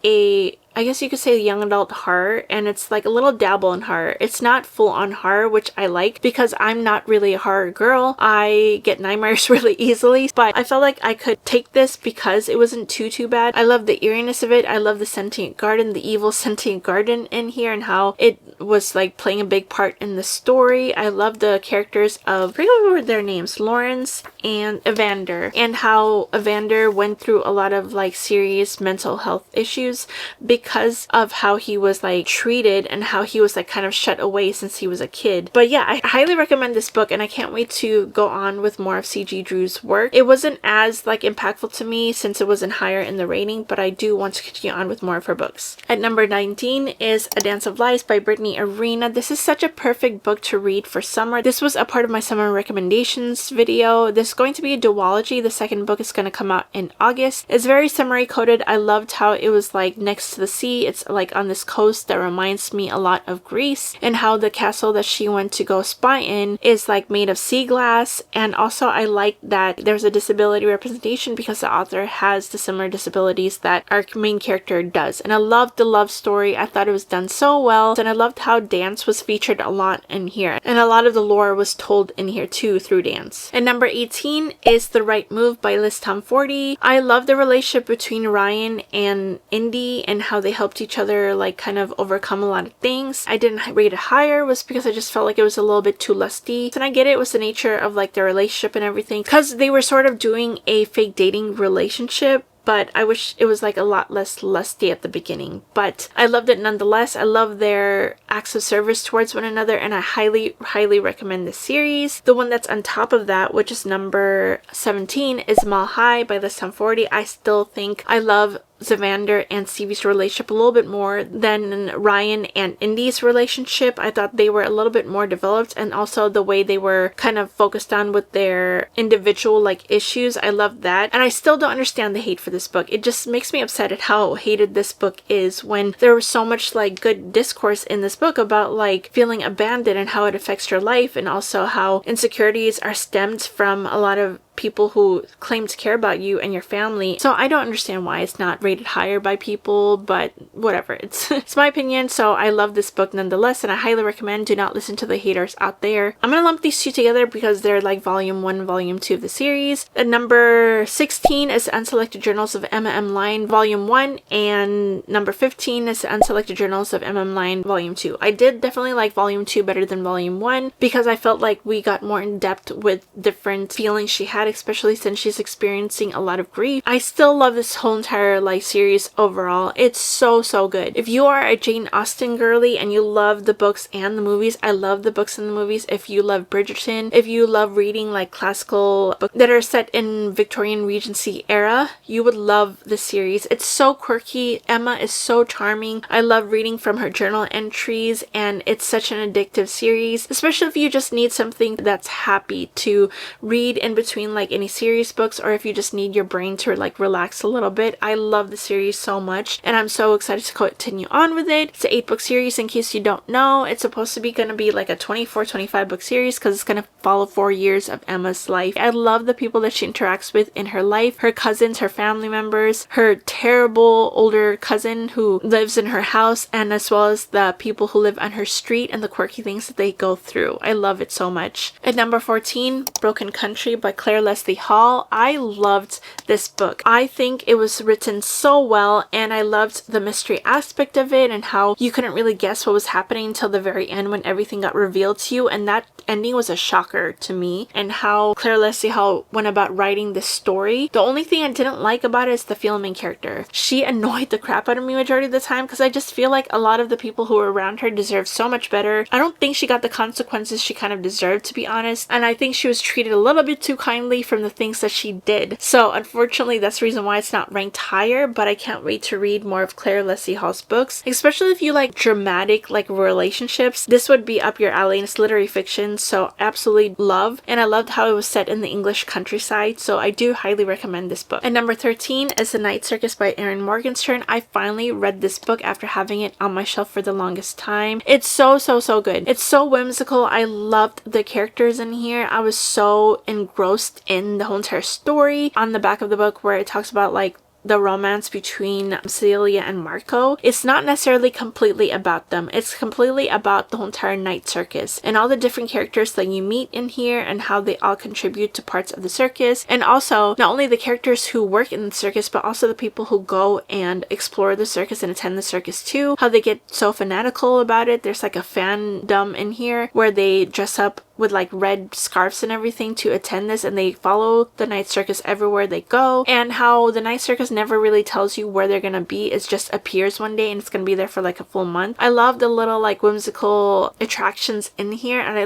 I guess you could say young adult horror, and it's like a little dabble in horror. It's not full on horror, which I like because I'm not really a horror girl. I get nightmares really easily, but I felt like I could take this because it wasn't too bad. I love the eeriness of it. I love the sentient garden, the evil sentient garden in here, and how it was like playing a big part in the story. I love the characters of, I forget what were their names, Lawrence and Evander, and how Evander went through a lot of like serious mental health issues because of how he was like treated and how he was like kind of shut away since he was a kid. But yeah, I highly recommend this book, and I can't wait to go on with more of C.J. Drews' work. It wasn't as like impactful to me since it wasn't higher in the rating, but I do want to continue on with more of her books. At number 19 is A Dance of Lies by Brittany Arena. This is such a perfect book to read for summer. This was a part of my summer recommendations video. This is going to be a duology. The second book is going to come out in August. It's very summery coated. I loved how it was like next to the sea. It's like on this coast that reminds me a lot of Greece, and how the castle that she went to go spy in is like made of sea glass. And also I like that there's a disability representation because the author has the similar disabilities that our main character does. And I loved the love story. I thought it was done so well, and I loved how dance was featured a lot in here, and a lot of the lore was told in here too through dance. And number 18 is The Right Move by Liz Tom-Forty. I love the relationship between Ryan and Indy and how they helped each other like kind of overcome a lot of things. I didn't rate it higher was because I just felt like it was a little bit too lusty, and I get it was the nature of like their relationship and everything because they were sort of doing a fake dating relationship, but I wish it was like a lot less lusty at the beginning. But I loved it nonetheless. I love their acts of service towards one another, and I highly recommend this series. The one that's on top of that, which is number 17, is Mile High by Less Than 40. I still think I love Zavander and Stevie's relationship a little bit more than Ryan and Indy's relationship. I thought they were a little bit more developed, and also the way they were kind of focused on with their individual like issues. I love that, and I still don't understand the hate for this book. It just makes me upset at how hated this book is, when there was so much like good discourse in this book about like feeling abandoned and how it affects your life, and also how insecurities are stemmed from a lot of people who claim to care about you and your family. So I don't understand why it's not rated higher by people, but whatever. It's my opinion. So I love this book nonetheless, and I highly recommend. Do not listen to the haters out there. I'm gonna lump these two together because they're like volume 1 volume 2 of the series. And number 16 is Unselected Journals of Emma M. Line volume 1, and number 15 is Unselected Journals of Emma M. Line volume 2. I did definitely like volume 2 better than volume 1 because I felt like we got more in depth with different feelings she had, especially since she's experiencing a lot of grief. I still love this whole entire like series overall. It's so good. If you are a Jane Austen girly and you love the books and the movies, I love the books and the movies. If you love Bridgerton, if you love reading like classical books that are set in Victorian Regency era, you would love the series. It's so quirky. Emma is so charming. I love reading from her journal entries, and it's such an addictive series, especially if you just need something that's happy to read in between like any serious books, or if you just need your brain to like relax a little bit. I love the series so much, and I'm so excited to continue on with it. It's an 8-book series, in case you don't know. It's supposed to be going to be like a 24-25 book series because it's going to follow 4 years of Emma's life. I love the people that she interacts with in her life, her cousins, her family members, her terrible older cousin who lives in her house, and as well as the people who live on her street and the quirky things that they go through. I love it so much. At number 14, Broken Country by Claire Leslie Hall. I loved this book. I think it was written so well, and I loved the mystery aspect of it and how you couldn't really guess what was happening until the very end when everything got revealed to you, and that ending was a shocker to me, and how Claire Leslie Hall went about writing this story. The only thing I didn't like about it is the female main character. She annoyed the crap out of me majority of the time because I just feel like a lot of the people who were around her deserved so much better. I don't think she got the consequences she kind of deserved, to be honest, and I think she was treated a little bit too kindly from the things that she did. So unfortunately, that's the reason why it's not ranked higher, but I can't wait to read more of Claire Leslie Hall's books, especially if you like dramatic like relationships. This would be up your alley, and it's literary fiction, so absolutely love. And I loved how it was set in the English countryside, so I do highly recommend this book. And number 13 is The Night Circus by Erin Morgenstern. I finally read this book after having it on my shelf for the longest time. It's so good. It's so whimsical. I loved the characters in here. I was so engrossed in the whole entire story. On the back of the book where it talks about like the romance between Celia and Marco, it's not necessarily completely about them. It's completely about the whole entire night circus and all the different characters that you meet in here and how they all contribute to parts of the circus. And also not only the characters who work in the circus, but also the people who go and explore the circus and attend the circus too, how they get so fanatical about it. There's like a fandom in here where they dress up with like red scarves and everything to attend this, and they follow the night circus everywhere they go, and how the night circus never really tells you where they're gonna be. It just appears one day and it's gonna be there for like a full month. I love the little like whimsical attractions in here, and I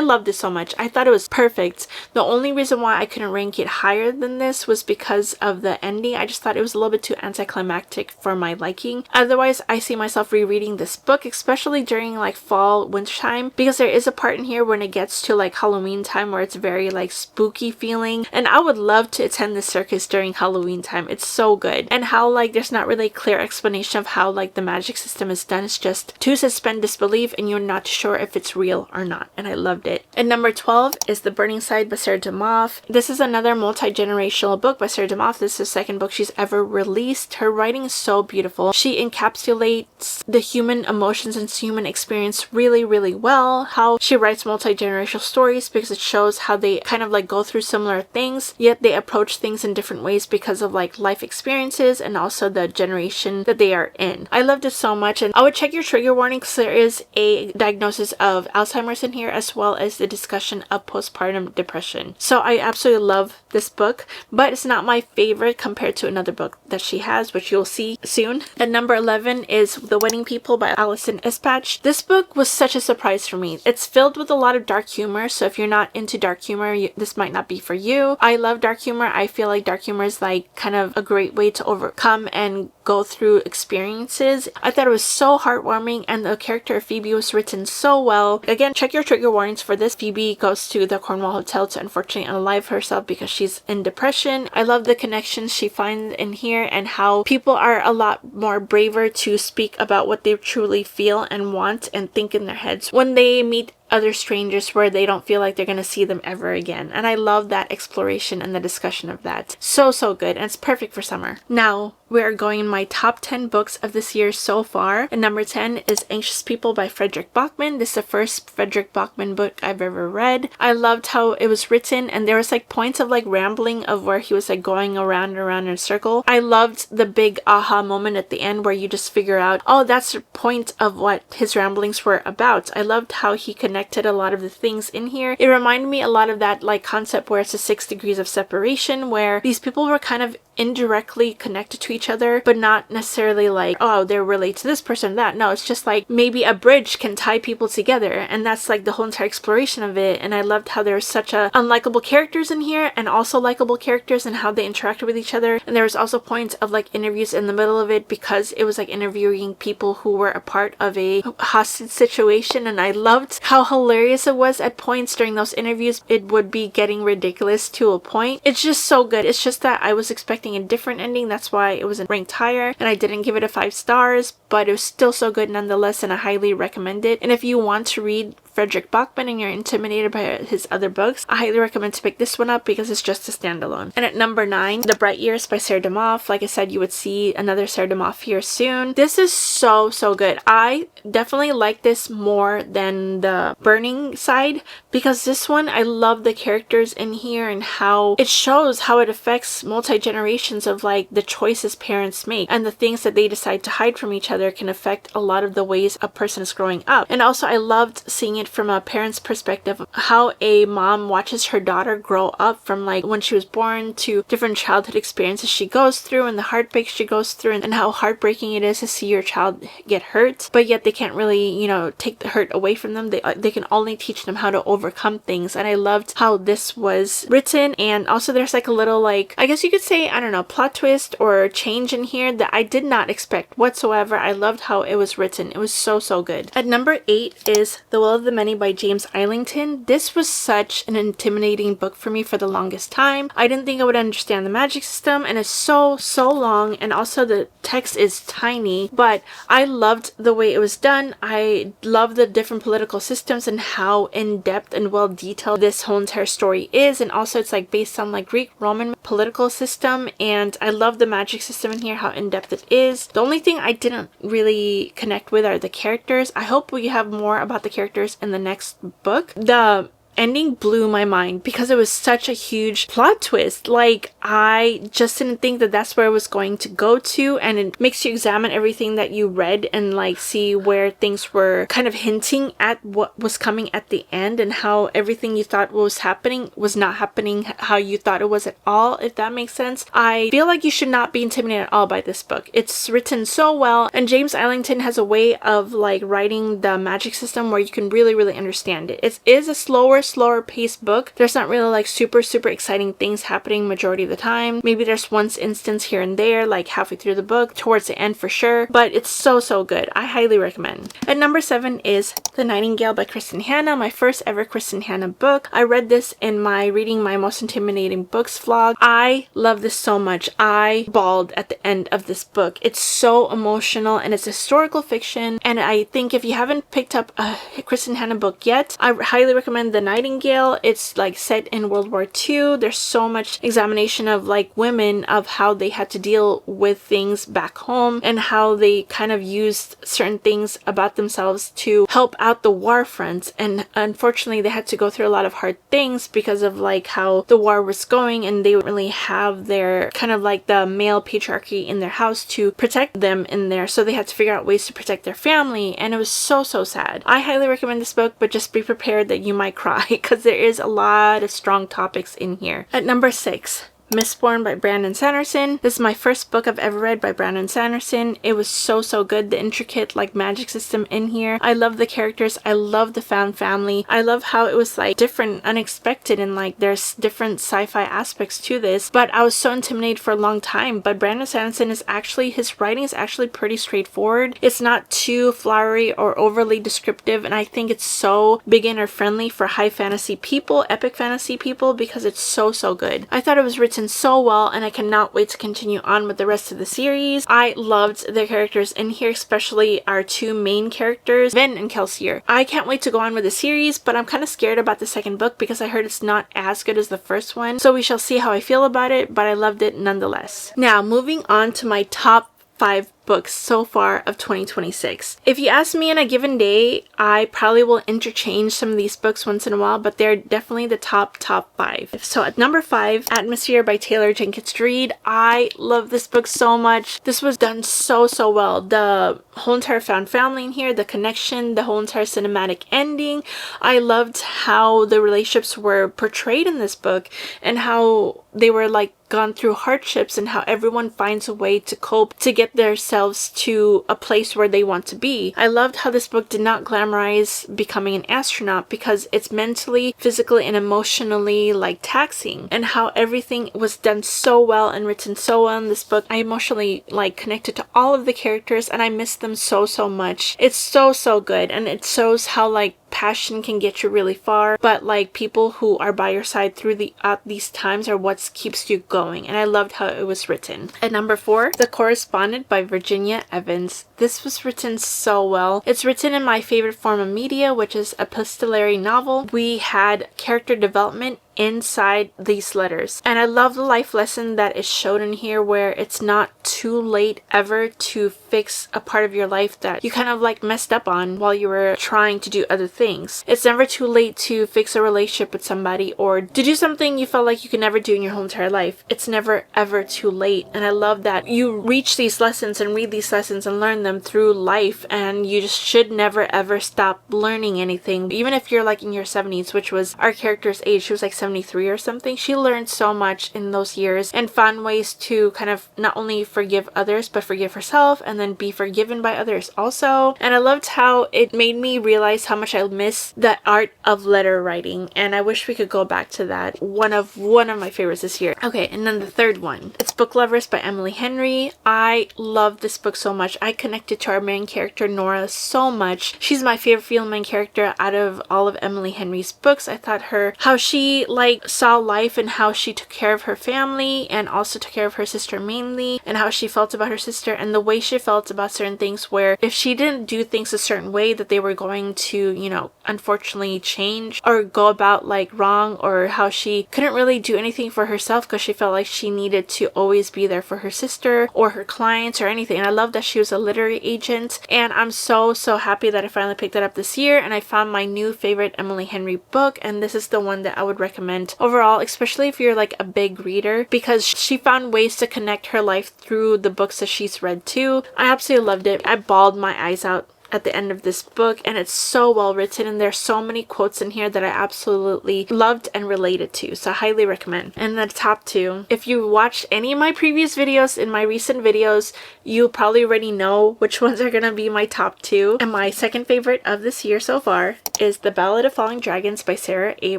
loved it so much. I thought it was perfect. The only reason why I couldn't rank it higher than this was because of the ending. I just thought it was a little bit too anticlimactic for my liking. Otherwise, I see myself rereading this book, especially during like fall, winter time, because there is a part in here when it gets to like Halloween time where it's very like spooky feeling, and I would love to attend the circus during Halloween time. It's so good. And how like there's not really a clear explanation of how like the magic system is done. It's just to suspend disbelief and you're not sure if it's real or not, and I loved it. And number 12 is The Burning Side by Sarah DeMoff. This is another multi-generational book by Sarah DeMoff. This is the second book she's ever released. Her writing is so beautiful. She encapsulates the human emotions and human experience really well. How she writes multi-generational interracial stories because it shows how they kind of like go through similar things, yet they approach things in different ways because of like life experiences and also the generation that they are in. I loved it so much, and I would check your trigger warning because there is a diagnosis of Alzheimer's in here as well as the discussion of postpartum depression. So I absolutely love this book, but it's not my favorite compared to another book that she has, which you'll see soon. At number 11 is The Wedding People by Alison Espach. This book was such a surprise for me. It's filled with a lot of dark humor, so if you're not into dark humor, this might not be for you. I love dark humor. I feel like dark humor is like kind of a great way to overcome and go through experiences. I thought it was so heartwarming, and the character of Phoebe was written so well. Again, check your trigger warnings for this. Phoebe goes to the Cornwall Hotel to unfortunately unalive herself because she's in depression. I love the connections she finds in here and how people are a lot more braver to speak about what they truly feel and want and think in their heads when they meet other strangers where they don't feel like they're gonna see them ever again. And I love that exploration and the discussion of that. So good, and it's perfect for summer. Now we are going in my top 10 books of this year so far, and number 10 is Anxious People by Frederick Bachman. This is the first Frederick Bachman book I've ever read. I loved how it was written, and there was like points of like rambling of where he was like going around and around in a circle. I loved the big aha moment at the end where you just figure out, oh, that's the point of what his ramblings were about. I loved how he connected a lot of the things in here. It reminded me a lot of that like concept where it's the 6 degrees of separation, where these people were kind of indirectly connected to each other, but not necessarily like, oh, they're related to this person, that. No, it's just like maybe a bridge can tie people together, and that's like the whole entire exploration of it. And I loved how there was such a unlikable characters in here and also likable characters and how they interacted with each other. And there was also points of like interviews in the middle of it because it was like interviewing people who were a part of a hostage situation, and I loved how hilarious it was at points during those interviews. It would be getting ridiculous to a point. It's just so good. It's just that I was expecting a different ending. That's why it wasn't ranked higher, and I didn't give it a 5 stars, but it was still so good nonetheless, and I highly recommend it. And if you want to read Frederick Bachman and you're intimidated by his other books, I highly recommend to pick this one up because it's just a standalone. And at number 9, The Bright Years by Sarah DeMoff. Like I said, you would see another Sarah DeMoff here soon. This is so good. I definitely like this more than the Burning side because this one, I love the characters in here and how it shows how it affects multi-generations of like the choices parents make, and the things that they decide to hide from each other can affect a lot of the ways a person is growing up. And also I loved seeing it from a parent's perspective, how a mom watches her daughter grow up from like when she was born to different childhood experiences she goes through and the heartbreak she goes through, and how heartbreaking it is to see your child get hurt, but yet they can't really, you know, take the hurt away from them. They can only teach them how to overcome things. And I loved how this was written, and also there's like a little like, I guess you could say, I don't know, plot twist or change in here that I did not expect whatsoever. I loved how it was written. It was so good. At number 8 is The Will of the Many by James Islington. This was such an intimidating book for me for the longest time. I didn't think I would understand the magic system, and it's so long, and also the text is tiny, but I loved the way it was done. I love the different political systems and how in-depth and well detailed this whole entire story is, and also it's like based on like Greek Roman political system, and I love the magic system in here, how in-depth it is. The only thing I didn't really connect with are the characters. I hope we have more about the characters in the next book. The ending blew my mind because it was such a huge plot twist. Like, I just didn't think that that's where it was going to go to, and it makes you examine everything that you read and like see where things were kind of hinting at what was coming at the end, and how everything you thought was happening was not happening how you thought it was at all, if that makes sense. I feel like you should not be intimidated at all by this book. It's written so well, and James Islington has a way of like writing the magic system where you can really understand it. It is a slower paced book. There's not really like super exciting things happening majority of the time. Maybe there's one instance here and there like halfway through the book, towards the end for sure, but it's so good. I highly recommend. At number 7 is The Nightingale by Kristen Hanna, my first ever Kristen Hanna book. I read this in my Reading My Most Intimidating Books vlog. I love this so much. I bawled at the end of this book. It's so emotional, and it's historical fiction, and I think if you haven't picked up a Kristen Hanna book yet, I highly recommend The Nightingale. It's like set in World War II. There's so much examination representation of like women, of how they had to deal with things back home and how they kind of used certain things about themselves to help out the war fronts. And unfortunately they had to go through a lot of hard things because of like how the war was going, and they didn't really have their kind of like the male patriarchy in their house to protect them in there, so they had to figure out ways to protect their family, and it was so sad. I highly recommend this book, but just be prepared that you might cry because there is a lot of strong topics in here. At number 6, Mistborn by Brandon Sanderson. This is my first book I've ever read by Brandon Sanderson. It was so good. The intricate like magic system in here. I love the characters. I love the found family. I love how it was like different, unexpected, and like there's different sci-fi aspects to this. But I was so intimidated for a long time. But Brandon Sanderson is actually, his writing is actually pretty straightforward. It's not too flowery or overly descriptive, and I think it's so beginner friendly for high fantasy people, epic fantasy people, because it's so good. I thought it was written so well, and I cannot wait to continue on with the rest of the series. I loved the characters in here, especially our two main characters, Vin and Kelsier. I can't wait to go on with the series, but I'm kind of scared about the second book because I heard it's not as good as the first one, so we shall see how I feel about it, but I loved it nonetheless. Now, moving on to my top 5 books so far of 2026. If you ask me on a given day, I probably will interchange some of these books once in a while, but they're definitely the top 5. So at number 5, Atmosphere by Taylor Jenkins Reid. I love this book so much. This was done so well. The whole entire found family in here, the connection, the whole entire cinematic ending. I loved how the relationships were portrayed in this book and how they were like gone through hardships and how everyone finds a way to cope to get themselves to a place where they want to be. I loved how this book did not glamorize becoming an astronaut because it's mentally, physically, and emotionally like taxing, and how everything was done so well and written so well in this book. I emotionally like connected to all of the characters and I miss them so much. It's so good, and it shows how like passion can get you really far, but like people who are by your side through these times are what keeps you going, and I loved how it was written. At number 4, The Correspondent by Virginia Evans. This was written so well. It's written in my favorite form of media, which is epistolary novel. We had character development inside these letters, and I love the life lesson that is shown in here, where it's not too late ever to fix a part of your life that you kind of like messed up on while you were trying to do other things. It's never too late to fix a relationship with somebody or to do something you felt like you could never do in your whole entire life. It's never ever too late, and I love that you reach these lessons and read these lessons and learn them through life, and you just should never ever stop learning anything. Even if you're like in your 70s, which was our character's age, she was like 73 or something. She learned so much in those years and found ways to kind of not only forgive others but forgive herself and then be forgiven by others also. And I loved how it made me realize how much I miss the art of letter writing, and I wish we could go back to that. One of my favorites this year. Okay, and then the third one, it's Book Lovers by Emily Henry. I love this book so much. I connected to our main character Nora so much. She's my favorite female main character out of all of Emily Henry's books. I thought how she like saw life and how she took care of her family and also took care of her sister mainly, and how she felt about her sister and the way she felt about certain things, where if she didn't do things a certain way that they were going to, you know, unfortunately change or go about like wrong, or how she couldn't really do anything for herself because she felt like she needed to always be there for her sister or her clients or anything. And I love that she was a literary agent, and I'm so happy that I finally picked that up this year and I found my new favorite Emily Henry book, and this is the one that I would recommend overall, especially if you're like a big reader, because she found ways to connect her life through the books that she's read too. I absolutely loved it. I bawled my eyes out at the end of this book, and it's so well written, and there's so many quotes in here that I absolutely loved and related to, so I highly recommend. And the top 2, if you watched any of my previous videos, in my recent videos, you probably already know which ones are gonna be my top 2. And my second favorite of this year so far is The Ballad of Falling Dragons by Sarah A.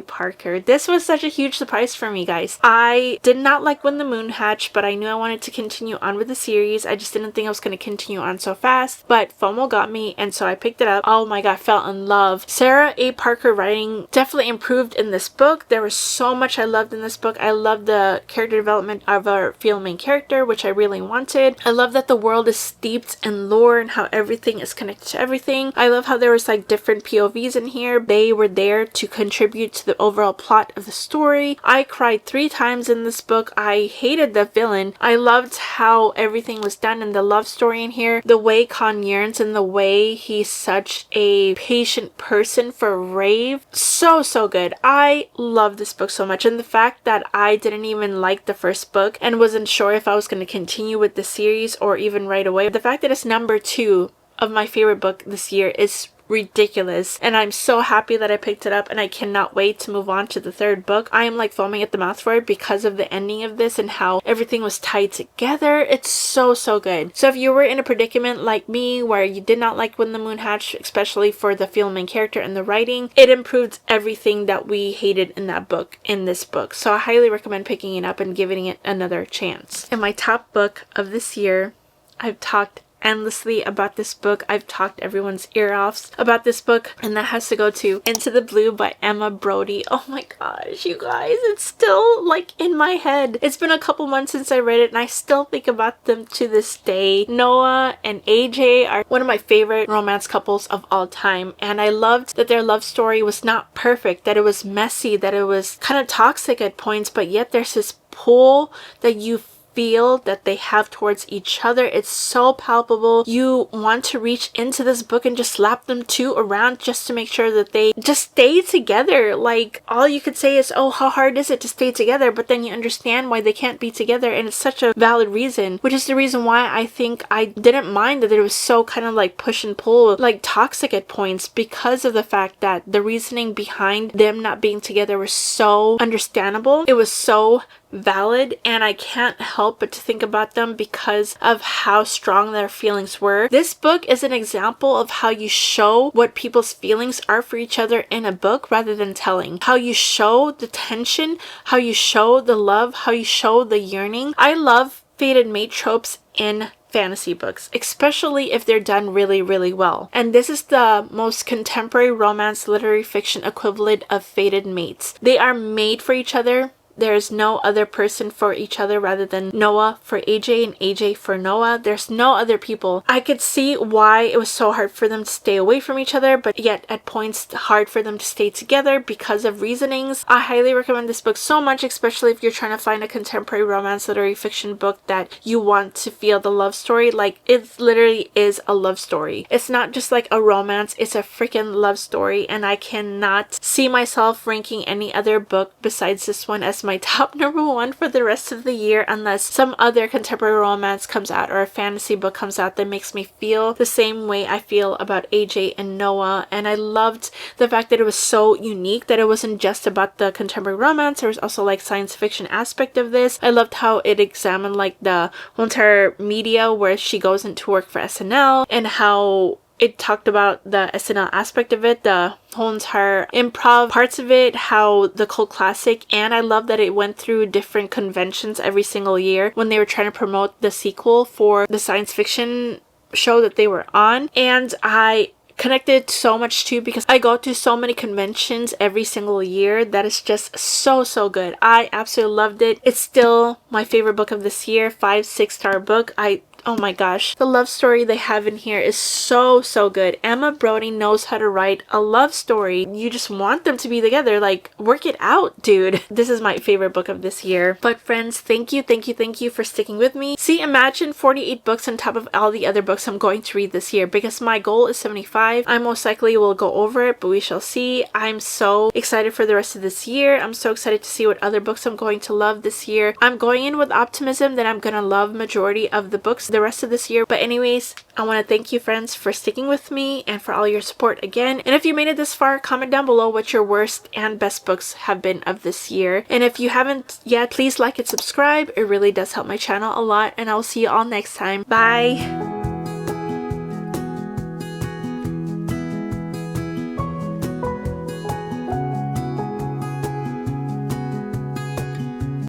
Parker. This was such a huge surprise for me, guys. I did not like When the Moon Hatched, but I knew I wanted to continue on with the series. I just didn't think I was going to continue on so fast, but FOMO got me, and so I picked it up. Oh my god, fell in love. Sarah A. Parker writing definitely improved in this book. There was so much I loved in this book. I loved the character development of our female main character, which I really wanted. I love that the world is steeped in lore and how everything is connected to everything. I love how there was like different POVs in in here. They were there to contribute to the overall plot of the story. I cried 3 times in this book. I hated the villain. I loved how everything was done in the love story in here. The way Khan yearns and the way he's such a patient person for Rave. So good. I love this book so much, and the fact that I didn't even like the first book and wasn't sure if I was going to continue with the series or even right away. The fact that it's number 2 of my favorite book this year is ridiculous, and I'm so happy that I picked it up, and I cannot wait to move on to the 3rd book. I am like foaming at the mouth for it because of the ending of this and how everything was tied together. It's so good. So if you were in a predicament like me where you did not like When the Moon Hatched, especially for the female main character and the writing, it improved everything that we hated in that book in this book. So I highly recommend picking it up and giving it another chance. And my top book of this year, I've talked endlessly about this book. I've talked everyone's ear offs about this book, and that has to go to Into the Blue by Emma Brody. Oh my gosh, you guys, it's still like in my head. It's been a couple months since I read it, and I still think about them to this day. Noah and AJ are one of my favorite romance couples of all time, and I loved that their love story was not perfect, that it was messy, that it was kind of toxic at points, but yet there's this pull that you feel that they have towards each other. It's so palpable. You want to reach into this book and just slap them 2 around just to make sure that they just stay together. Like, all you could say is, oh, how hard is it to stay together? But then you understand why they can't be together, and it's such a valid reason, which is the reason why I think I didn't mind that it was so kind of like push and pull, like toxic at points, because of the fact that the reasoning behind them not being together was so understandable. It was so valid, and I can't help but to think about them because of how strong their feelings were. This book is an example of how you show what people's feelings are for each other in a book rather than telling. How you show the tension, how you show the love, how you show the yearning. I love fated mate tropes in fantasy books, especially if they're done really well. And this is the most contemporary romance literary fiction equivalent of fated mates. They are made for each other. There's no other person for each other rather than Noah for AJ and AJ for Noah. There's no other people. I could see why it was so hard for them to stay away from each other, but yet at points hard for them to stay together because of reasonings. I highly recommend this book so much, especially if you're trying to find a contemporary romance literary fiction book that you want to feel the love story. Like, it literally is a love story. It's not just like a romance, it's a freaking love story, and I cannot see myself ranking any other book besides this one as my top number 1 for the rest of the year, unless some other contemporary romance comes out or a fantasy book comes out that makes me feel the same way I feel about AJ and Noah. And I loved the fact that it was so unique, that it wasn't just about the contemporary romance, there was also like science fiction aspect of this. I loved how it examined like the whole entire media where she goes into work for SNL, and how it talked about the SNL aspect of it, the whole entire improv parts of it, how the cult classic, and I love that it went through different conventions every single year when they were trying to promote the sequel for the science fiction show that they were on. And I connected so much too because I go to so many conventions every single year that is just so good. I absolutely loved it. It's still my favorite book of this year. 5-6-star book. Oh my gosh, the love story they have in here is so good. Emma Brody knows how to write a love story. You just want them to be together. Like, work it out, dude. This is my favorite book of this year. But friends, thank you for sticking with me. See, imagine 48 books on top of all the other books I'm going to read this year, because my goal is 75. I most likely will go over it, but we shall see. I'm so excited for the rest of this year. I'm so excited to see what other books I'm going to love this year. I'm going in with optimism that I'm gonna love majority of the books the rest of this year. But anyways, I want to thank you friends for sticking with me and for all your support again. And if you made it this far, comment down below what your worst and best books have been of this year. And if you haven't yet, please like and subscribe. It really does help my channel a lot, and I'll see you all next time. Bye!